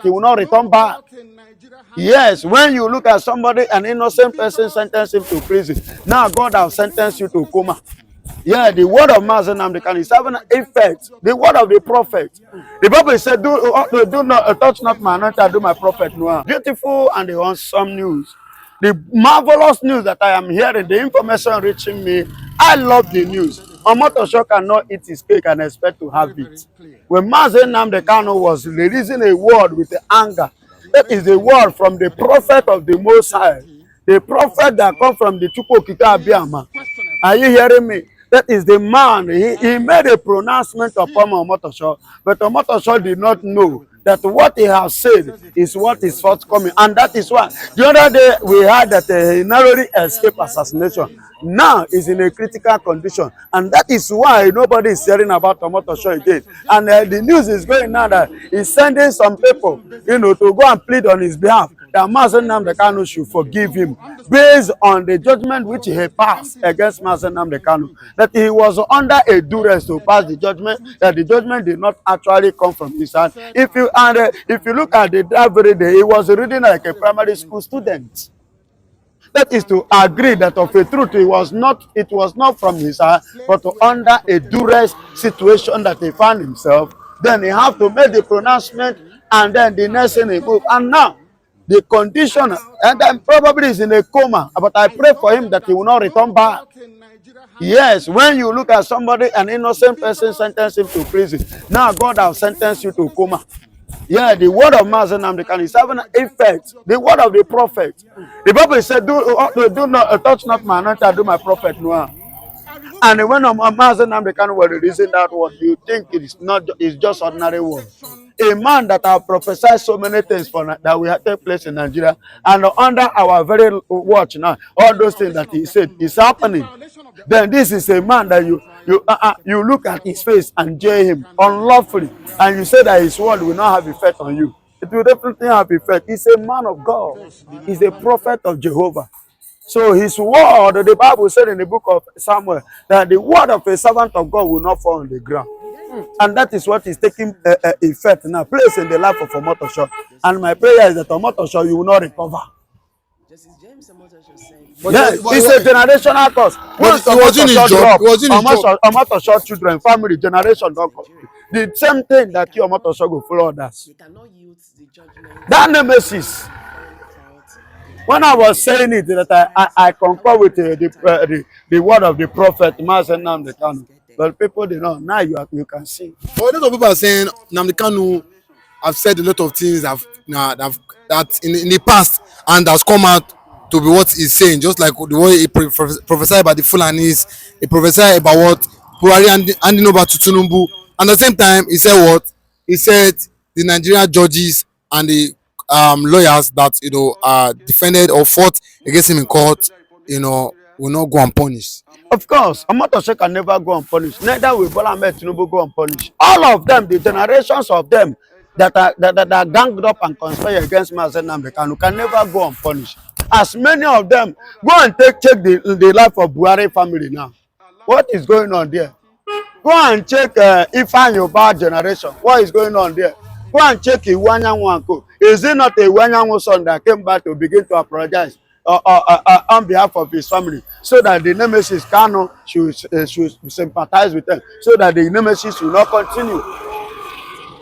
he will not return back. Yes, when you look at somebody, an innocent person, sentence him to prison. Now God has sentenced you to coma. Yeah, the word of Master Kanu is having an effect. The word of the prophet. The Bible said, do not touch not my anointed, do my prophet no. Beautiful and the awesome news. The marvelous news that I am hearing, the information reaching me, I love the news. J.Omotosho cannot eat his cake and expect to have it. When Master Kanu was releasing a word with the anger, that is the word from the prophet of the Most High, the prophet that comes from the Chukokika Abiyama. Are you hearing me? That is the man. He made a pronouncement upon J.Omotosho, but J.Omotosho did not know that what he has said is what is forthcoming. And that is why the other day we heard that he narrowly escaped assassination. Now is in a critical condition. And that is why nobody is hearing about J.Omotosho again. And the news is going now that he's sending some people, to go and plead on his behalf that Master Kanu should forgive him based on the judgment which he passed against Master Kanu. That he was under a duress to pass the judgment, that the judgment did not actually come from his hand. If you look at it that very day, he was reading like a primary school student. That is to agree that of a truth it was not from his heart, but under a duress situation that he found himself. Then he have to make the pronouncement, and then the next thing he move. And now the condition, and then probably is in a coma, but I pray for him that he will not return back. Yes, when you look at somebody, an innocent person, sentence him to prison. Now God has sentenced you to coma. Yeah, the word of Master Kanu is having an effect. The word of the prophet. The Bible said, do not touch not my anointed, do my prophet no. And when Master Kanu was releasing that word, you think it's just ordinary word. A man that have prophesied so many things that will take place in Nigeria, and under our very watch now, all those things that he said is happening. Then this is a man that you look at his face and jail him unlawfully, and you say that his word will not have effect on you. It will definitely have effect. He's a man of God. He's a prophet of Jehovah. So his word, the Bible said in the book of Samuel, that the word of a servant of God will not fall on the ground. And that is what is taking effect now, place in the life of J.Omotosho. And my prayer is that J.Omotosho, you will not recover. Yes, it's a generational curse. Once J.Omotosho children, family, generation don't come. The same thing that J.Omotosho go follow others. That nemesis. When I was saying it, that I concur with the word of the prophet, Master Kanu. But people did not. Now you can see. But a lot of people are saying Nnamdi Kanu have said a lot of things that in the past and has come out to be what he's saying, just like the way he prophesied about the Fulanis, he prophesied about what Buhari handing over to Tinubu. And at the same time, he said what? He said the Nigerian judges and the lawyers that defended or fought against him in court, will not go unpunished. Of course, J.Omotosho can never go unpunished. Neither will Bola Ahmed Tinubu go unpunished. All of them, the generations of them that are ganged up and conspire against Master Kanu can never go unpunished. As many of them, go and check the life of Buhari family now. What is going on there? Go and check Ifeanyi Ubah generation. What is going on there? Go and check Iwanyanwu Anko. Is it not a Iwanyanwu son that came back to begin to apologize on behalf of his family, so that the nemesis Kanu should sympathize with them, so that the nemesis will not continue?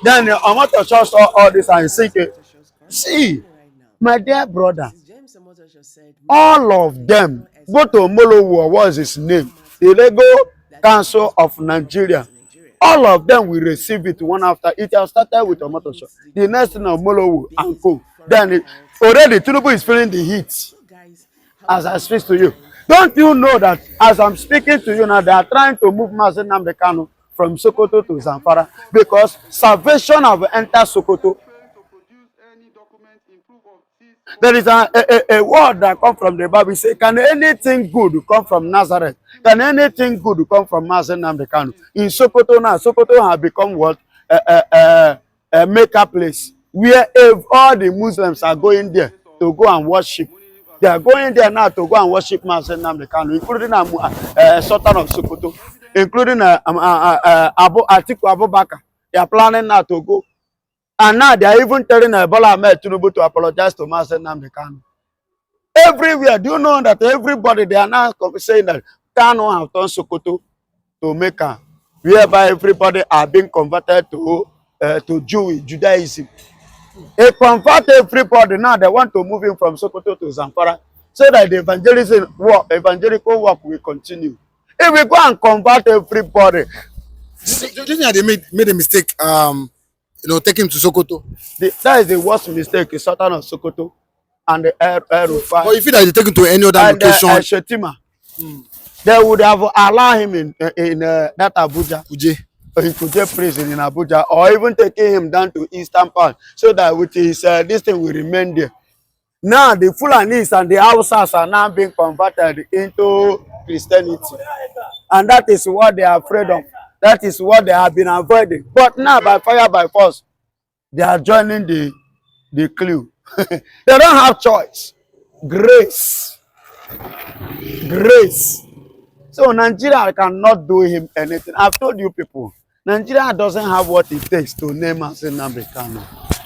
Then J.Omotosho saw all this and thinking, see, my dear brother, all of them go to Molowo, what is his name? The Legal Council of Nigeria. All of them will receive it one after. It has started with J.Omotosho. The next thing of Molowo and Co. Then already Tinubu is feeling the heat as I speak to you. Don't you know that as I'm speaking to you now, they are trying to move Master Kanu from Sokoto to Zamfara, because salvation have entered Sokoto. There is a word that comes from the Bible. Say, can anything good come from Nazareth? Can anything good come from Master Kanu? In Sokoto now, Sokoto has become what? A maker place, where all the Muslims are going there to go and worship. They are going there now to go and worship Master Kanu, including Sultan of Sokoto, including Atiku Abubakar. They are planning now to go. And now they are even telling Bola Ahmed Tinubu to apologize to Mazen Nnamdi Kanu. Everywhere, do you know that everybody, they are now saying that Kanu have turned Sokoto to Mecca, whereby everybody are being converted to Judaism. They convert everybody now. They want to move him from Sokoto to Zamfara so that the evangelical work will continue. If we go and convert everybody, Do you think that they made a mistake? Take him to Sokoto. That is the worst mistake. Is Sultan of Sokoto and the Rufai. But you feel that they take him to any other and location? Shetima. They would have allowed him in that Abuja. In Kuje prison in Abuja, or even taking him down to Eastern Part so that with his this thing will remain there. Now the Fulanis and the Hausas are now being converted into Christianity, and that is what they are afraid of. That is what they have been avoiding. But now by fire by force, they are joining the clue. They don't have choice. Grace. So Nigeria cannot do him anything. I've told you people, Nigeria doesn't have what it takes to name as Nnamdi Kanu.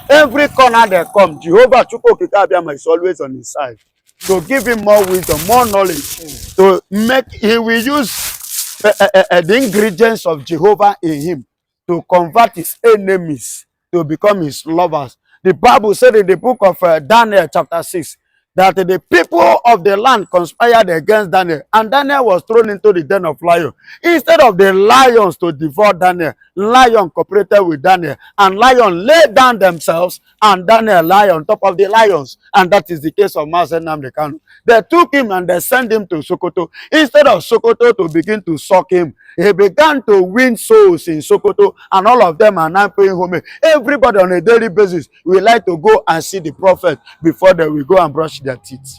Every corner they come, Jehovah Chukwukikabiyama is always on his side to give him more wisdom, more knowledge, to make, he will use the ingredients of Jehovah in him to convert his enemies to become his lovers. The Bible said in the book of Daniel chapter 6, that the people of the land conspired against Daniel, and Daniel was thrown into the den of lions. Instead of the lions to devour Daniel, lion cooperated with Daniel, and lion laid down themselves, and Daniel lay on top of the lions. And that is the case of Mazen Nnamdi Kanu. They took him and they sent him to Sokoto. Instead of Sokoto to begin to suck him, he began to win souls in Sokoto, and all of them are now paying homage. Everybody on a daily basis will like to go and see the prophet before they will go and brush their teeth.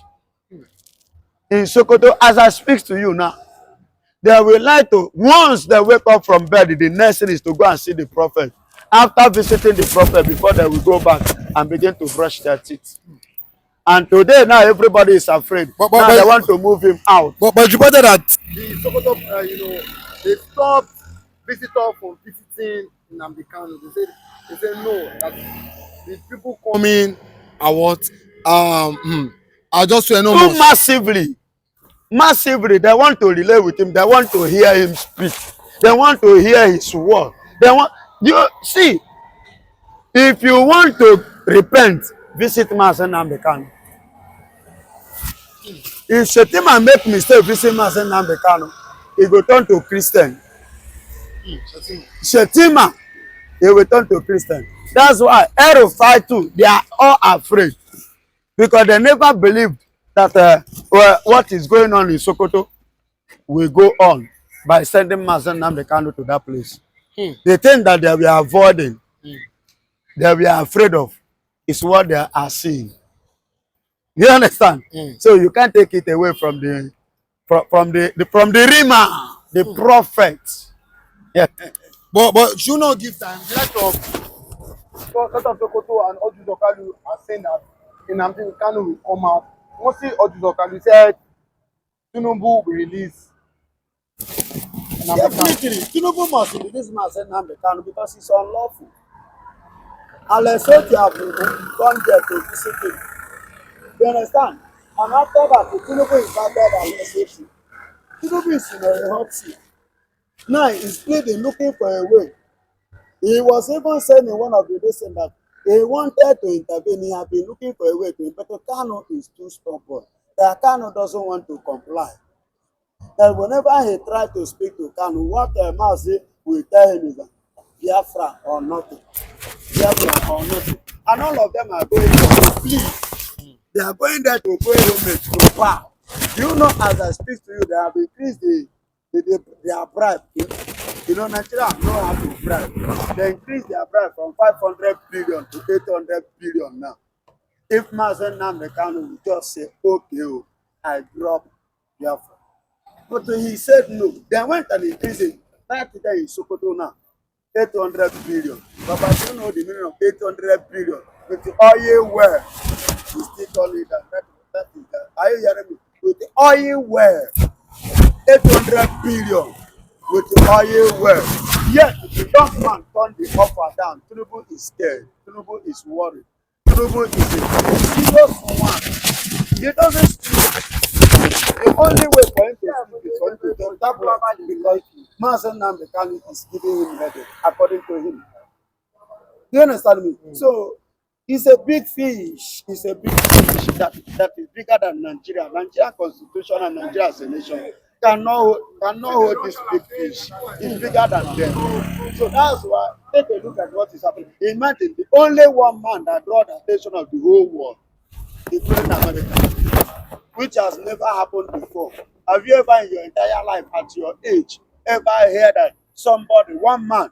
In Sokoto, as I speak to you now, they will like to, once they wake up from bed, the next thing is to go and see the prophet. After visiting the prophet, before they will go back and begin to brush their teeth. And today now everybody is afraid. Now they want to move him out. But you reported that the Sokoto, they stopped visitors from visiting Nnamdi Kanu. They said no, that the people coming are what are just enormous. Massively, they want to relate with him. They want to hear him speak. They want to hear his word. They want, you see, if you want to repent, visit Mazen Nnamdi Kanu. If Shetima make mistake visit Mazen Nnamdi Kanu, he will turn to Christian. Shetima, he will turn to Christian. That's why Erufai too, they are all afraid, because they never believed that what is going on in Sokoto will go on by sending Mazen Nnamdi Kanu to that place. The thing that they were avoiding, they were afraid of, is what they are seeing. You understand? So you can't take it away from the Rima, the prophet. Yeah. But you not give time. The rest of Sokoto and Ojuzokalu are saying that Nnamdi Kanu will come out. Mostly Ojuzokalu said Tinubu will release Definitely, Tinubu must release Mazen Nnamdi Kanu because it's unlawful. Unless you have gone there to visit him. You understand? And after that, Tinubu invited Alessandro. Tinubu is in a hot seat. Now he's pleading, looking for a way. He was even saying in one of the lessons that he wanted to intervene. He had been looking for a way to intervene, but Kanu is too stubborn. That Kanu doesn't want to comply. That whenever he tried to speak to Kanu, what Mazi will tell him is that Biafra or nothing. Biafra or nothing. And all of them are going to plead. They are going there to pay homage, to bow. Do you know, as I speak to you, they have increased their bribe. You know, Nigeria know how to bribe. They increased their bribe from 500 billion to 800 billion now. If Mazen Nnamdi Kanu will just say, okay, I drop Biafra. But he said no. They went and increased it. That today in Sokoto now, 800 billion. But I don't know the meaning of 800 billion. With the oil well, we still call it that. That is that. Are you hearing me? With the oil well, 800 billion. With the oil well. Yet the young man turned the offer down. Tinubu is scared. Tinubu is worried. Tinubu is a serious one. He doesn't speak. The only way for him to speak is for him to tell that black because Mazen Nnamdi Kanu is giving him headache, according to him. Do you understand me? So it's a big fish. It's a big fish that is bigger than Nigeria. Nigeria constitution and Nigeria as a nation cannot hold this big fish. It's bigger than them. So that's why take a look at what is happening. Imagine the only one man that draw the attention of the whole world, including America, which has never happened before. Have you ever in your entire life at your age ever heard that somebody, one man,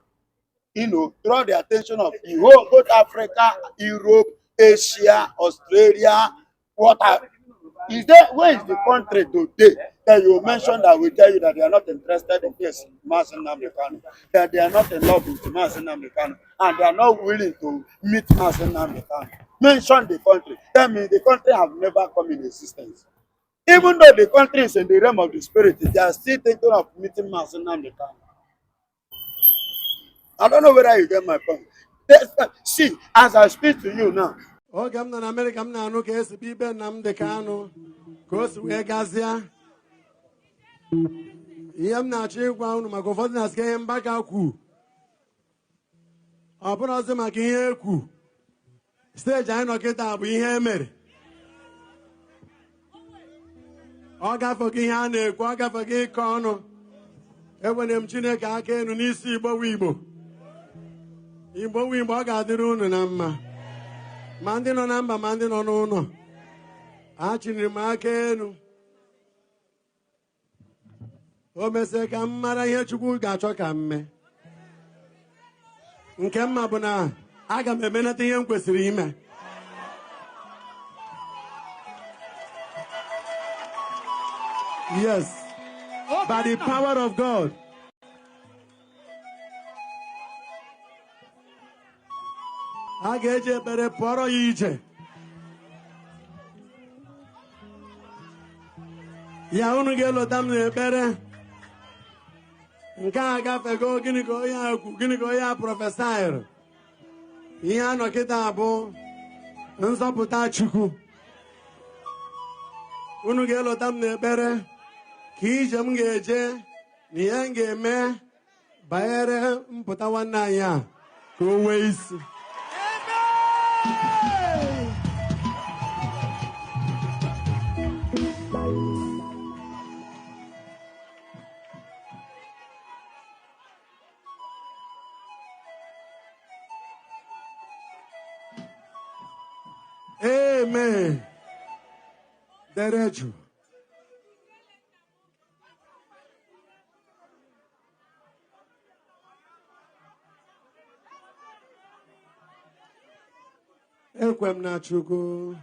draw the attention of the whole, both Africa, Europe, Asia, Australia, is there, where is the country today that you mention that will tell you that they are not interested in this Mazen Nnamdi Kanu, that they are not in love with Mazen Nnamdi Kanu, and they are not willing to meet Mazen Nnamdi Kanu? Mention the country. Tell me the country have never come in existence. Even though the country is in the realm of the spirit, they are still thinking of meeting Mazen Nnamdi Kanu. I don't know whether you get my point. See, as I speak to you now. Oge m nọ na Amerịka m na-anụ ka esi ibe Nnamdi Kanu ka o si wee gazie. Ihe m na-achọ ịgwa unu maka ụfọdụ na-asị ihe mgbaka kwu. Ọ bụrụ ọzọ maka ihe ekwu. Steji anyị nọ kịta bụ ihe emere. Ọ gafeghị ihe a na-ekwu, ọ gafeghị ịkọ ọnụ. Enwere m Chineke aka enu n'isi Igbo wu Igbo. Igbo wu Igbo ọ ga-adịrị unu na mma. Ma ndị nọ na mba ma ndị nọ n'ụlọ. Achịrị m aka enu. O mesịrị ka m mara ihe Chukwu ga-achọ ka m mee. Nke mma bụ na aga m emenata ihe m kwesịrị ime. Yes, by the power of God. A ga-eji ekpere pụọrọ ya ije. Ya unu ga-elota m n'ekpere. Nke a gafego gịnị ka onye a kwu, gịnị ka onye a prọfesaịrị. Ihe a nọ kịta bụ nzọpụta Chukwu. Unu ga-elota m n'ekpere ka ije m ga-eje na ihe m ga-eme banyere mpụta nwanne anyị a ka o nwee isi. Amen. Derecho. Ekwem na Chukwu.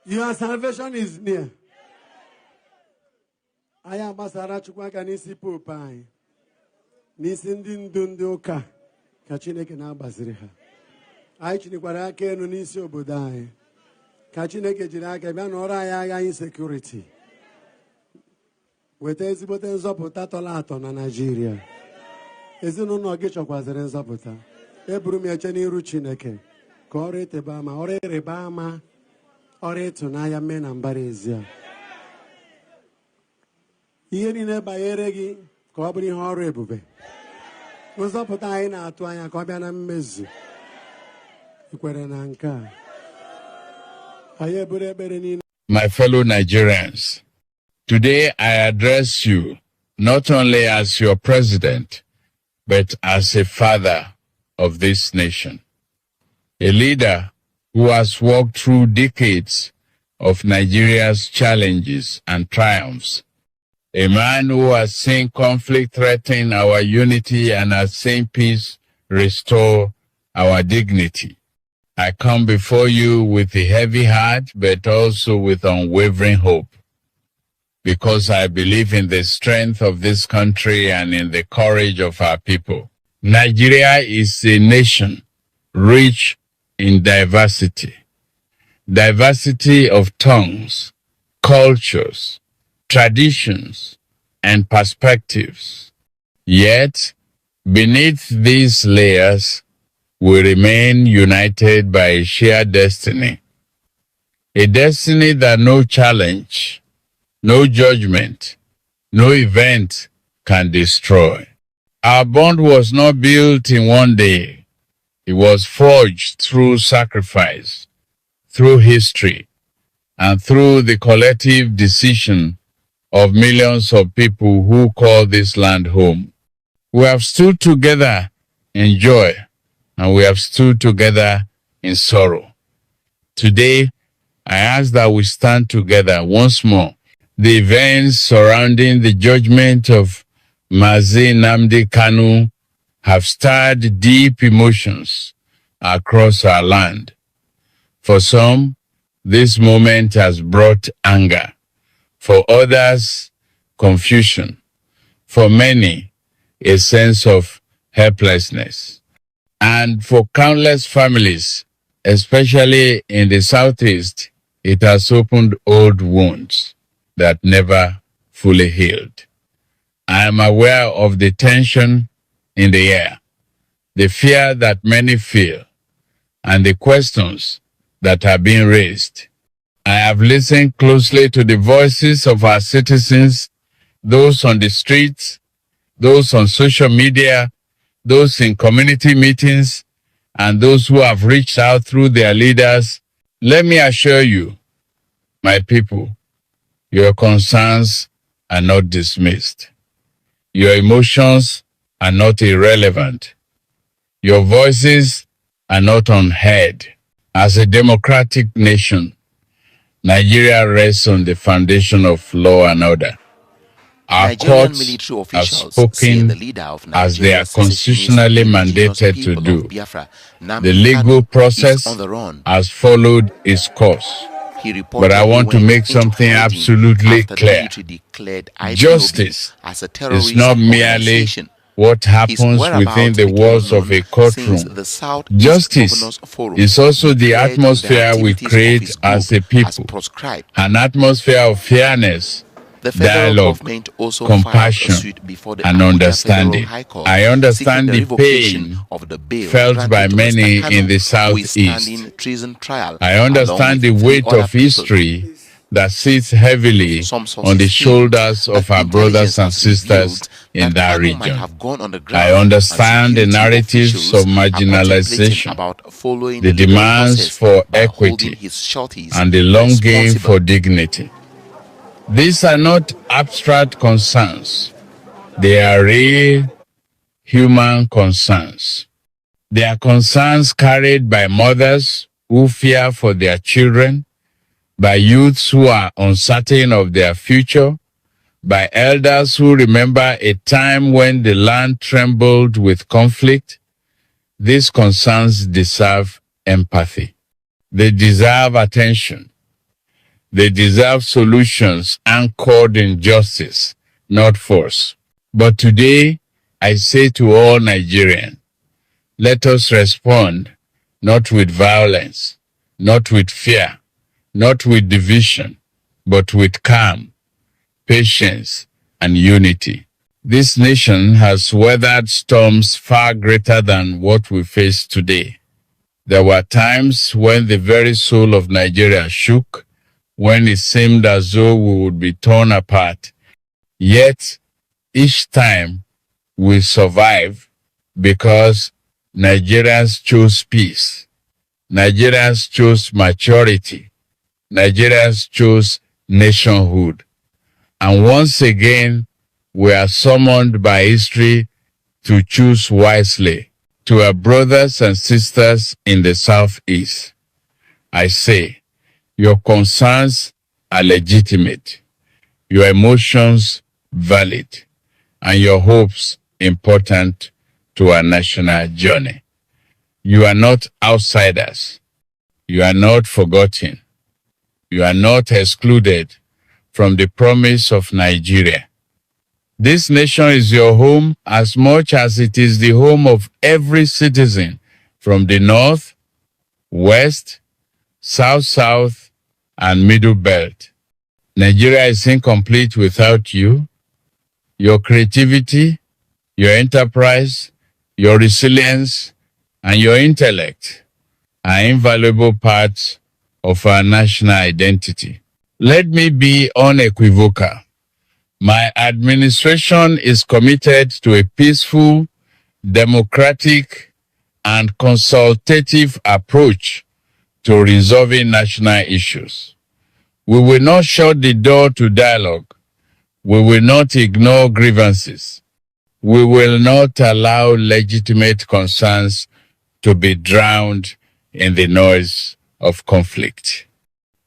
Your salvation is near. I am gbasara Chukwu aka n'isi pope anyị. N'isi ndị ndu ndị ụka ka Chineke na-agbaziri ha. Anyị chinikwara aka enu n'isi obodo anyị. Ka Chineke jiri aka bịa n'ọrụ anyị agha insecurity. Weta ezigbote nzọpụta tọrọ atọ na Nigeria. Ezinụlọ gị chọkwaziri nzọpụta. Eburu m eche n'iru Chineke ka ọrụ eteba ama, ọrụ ịrịba ama, ọrụ ịtụnanya mee na mbara ezi a. Ihe niile banyere gị ka ọ bụrụ ihe ọrụ ebube. Nzọpụta anyị na-atụ anya ka ọ bịa na mmezu. Ikwere na nke a. Anyị eburu ekpere niile. My fellow Nigerians, today I address you not only as your president, but as a father of this nation. a leader who has walked through decades of Nigeria's challenges and triumphs, a man who has seen conflict threaten our unity and has seen peace restore our dignity. I come before you with a heavy heart, but also with unwavering hope, because I believe in the strength of this country and in the courage of our people. Nigeria is a nation rich in diversity. Diversity of tongues, cultures, traditions, and perspectives. Yet, beneath these layers, we remain united by a shared destiny. A destiny that no challenge, no judgment, no event can destroy. Our bond was not built in one day. It was forged through sacrifice, through history, and through the collective decision of millions of people who call this land home. We have stood together in joy, and we have stood together in sorrow. Today, I ask that we stand together once more. The events surrounding the judgment of Mazi Nnamdi Kanu have stirred deep emotions across our land. For some, this moment has brought anger. For others, confusion. For many, a sense of helplessness. And for countless families, especially in the Southeast, it has opened old wounds that never fully healed. I am aware of the tension in the air, the fear that many feel, and the questions that are being raised. I have listened closely to the voices of our citizens, those on the streets, those on social media, those in community meetings, and those who have reached out through their leaders. Let me assure you, my people, your concerns are not dismissed. Your emotions are not irrelevant. Your voices are not unheard. As a democratic nation, Nigeria rests on the foundation of law and order. Our Nigerian courts military have officials say the spoken leader of as they are Nigeria's secessionist constitutionally indigenous mandated to people do. of Biafra, The Nnamdi legal Kanu, is process on the run. has followed its course. He But I reportedly want to went make into something hiding absolutely after the clear. military declared IPOB Justice as a is terrorist not merely organization. what His happens within whereabouts the became walls of known a since courtroom. the Southeast Justice Governors Forum is also the declared the atmosphere we activities of create his as group a as people. proscribed. An atmosphere of fairness, The federal dialogue, government also filed a compassion, suit before the and Abuja Federal understanding. High Court I seeking understand the the revocation pain of the bail felt by granted to Mr. many Kanu, in the who is Southeast. standing treason trial I along understand the with 3 weight other of people. history that sits heavily Some on the sources hint shoulders of that our brothers intelligence and has sisters revealed in that that Kanu might region. have gone on the I ground, and understand the security narratives officials of are contemplating marginalization, about following the the legal demands process for by holding equity, his shorties and the longing responsible. for dignity. These are not abstract concerns. They are real human concerns. They are concerns carried by mothers who fear for their children, by youths who are uncertain of their future, by elders who remember a time when the land trembled with conflict. These concerns deserve empathy. They deserve attention. They deserve solutions anchored in justice, not force. But today, I say to all Nigerians, let us respond not with violence, not with fear, not with division, but with calm, patience, and unity. This nation has weathered storms far greater than what we face today. There were times when the very soul of Nigeria shook, when it seemed as though we would be torn apart. Yet, each time we survived because Nigerians chose peace. Nigerians chose maturity. Nigerians chose nationhood. And once again, we are summoned by history to choose wisely. To our brothers and sisters in the Southeast, I say, your concerns are legitimate, your emotions valid, and your hopes important to our national journey. You are not outsiders. You are not forgotten. You are not excluded from the promise of Nigeria. This nation is your home as much as it is the home of every citizen from the north, west, south, and middle belt. Nigeria is incomplete without you. Your creativity, your enterprise, your resilience, and your intellect are invaluable parts of our national identity. Let me be unequivocal. My administration is committed to a peaceful, democratic, and consultative approach to resolving national issues. We will not shut the door to dialogue. We will not ignore grievances. We will not allow legitimate concerns to be drowned in the noise of conflict.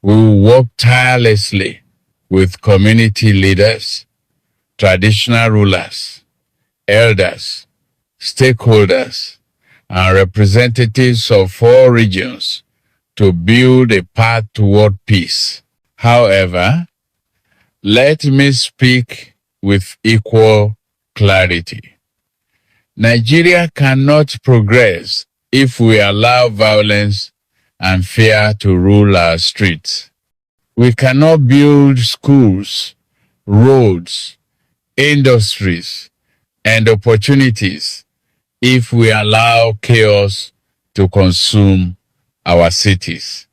We will work tirelessly with community leaders, traditional rulers, elders, stakeholders, and representatives of all regions to build a path toward peace. However, let me speak with equal clarity. Nigeria cannot progress if we allow violence and fear to rule our streets. We cannot build schools, roads, industries, and opportunities if we allow chaos to consume our cities.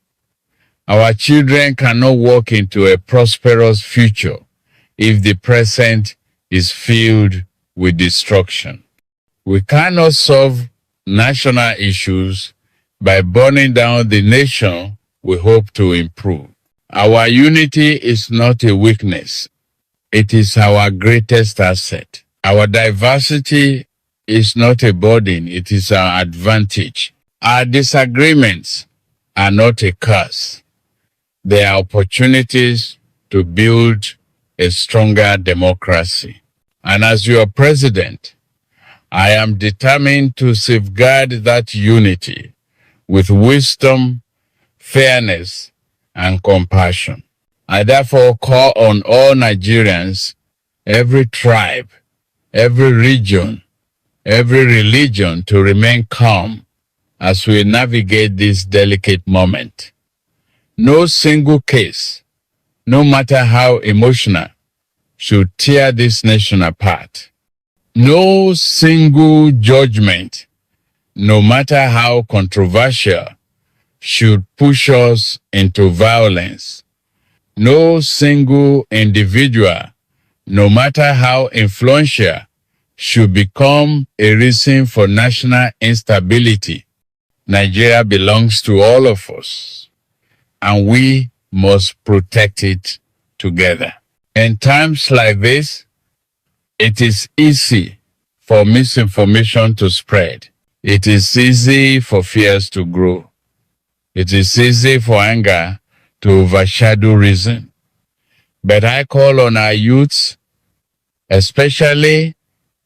Our children cannot walk into a prosperous future if the present is filled with destruction. We cannot solve national issues by burning down the nation we hope to improve. Our unity is not a weakness. It is our greatest asset. Our diversity is not a burden. It is our advantage. Our disagreements are not a curse. They are opportunities to build a stronger democracy. And as your president, I am determined to safeguard that unity with wisdom, fairness, and compassion. I therefore call on all Nigerians, every tribe, every region, every religion to remain calm as we navigate this delicate moment. No single case, no matter how emotional, should tear this nation apart. No single judgment, no matter how controversial, should push us into violence. No single individual, no matter how influential, should become a reason for national instability. Nigeria belongs to all of us, and we must protect it together. In times like this, it is easy for misinformation to spread. It is easy for fears to grow. It is easy for anger to overshadow reason. But I call on our youths, especially,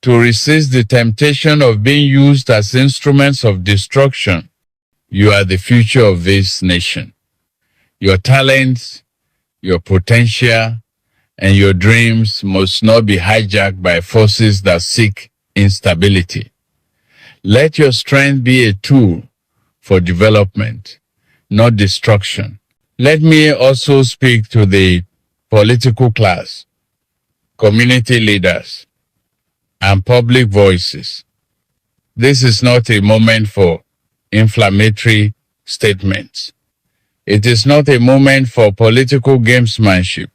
to resist the temptation of being used as instruments of destruction. You are the future of this nation. Your talents, your potential, and your dreams must not be hijacked by forces that seek instability. Let your strength be a tool for development, not destruction. Let me also speak to the political class, community leaders, and public voices. This is not a moment for inflammatory statements. It is not a moment for political gamesmanship.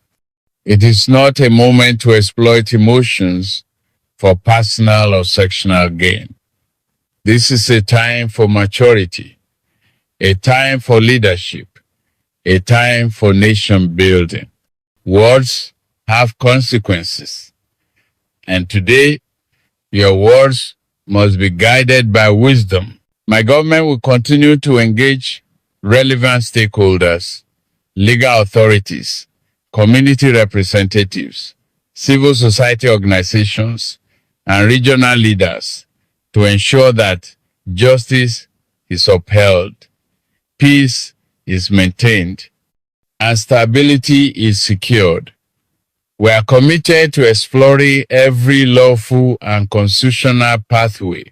It is not a moment to exploit emotions for personal or sectional gain. This is a time for maturity, a time for leadership, a time for nation building. Words have consequences, and today your words must be guided by wisdom. My government will continue to engage relevant stakeholders, legal authorities, community representatives, civil society organizations, and regional leaders to ensure that justice is upheld, peace is maintained, and stability is secured. We are committed to exploring every lawful and constitutional pathway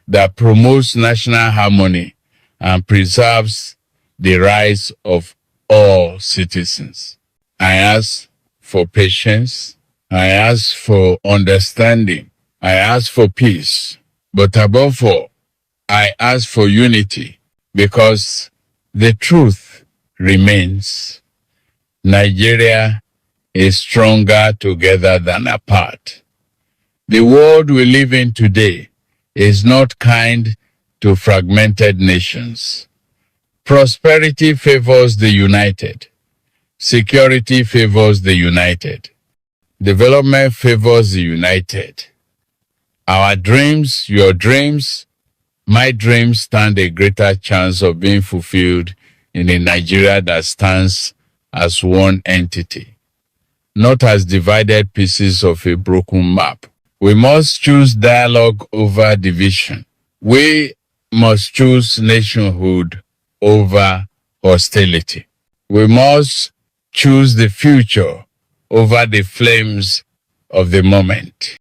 that promotes national harmony and preserves the rights of all citizens. I ask for patience. I ask for understanding. I ask for peace. But above all, I ask for unity because the truth remains. Nigeria is stronger together than apart. The world we live in today is not kind to fragmented nations. Prosperity favors the united. Security favors the united. Development favors the united. Our dreams, your dreams, my dreams stand a greater chance of being fulfilled in a Nigeria that stands as one entity, not as divided pieces of a broken map. We must choose dialogue over division. We must choose nationhood over hostility. We must choose the future over the flames of the moment.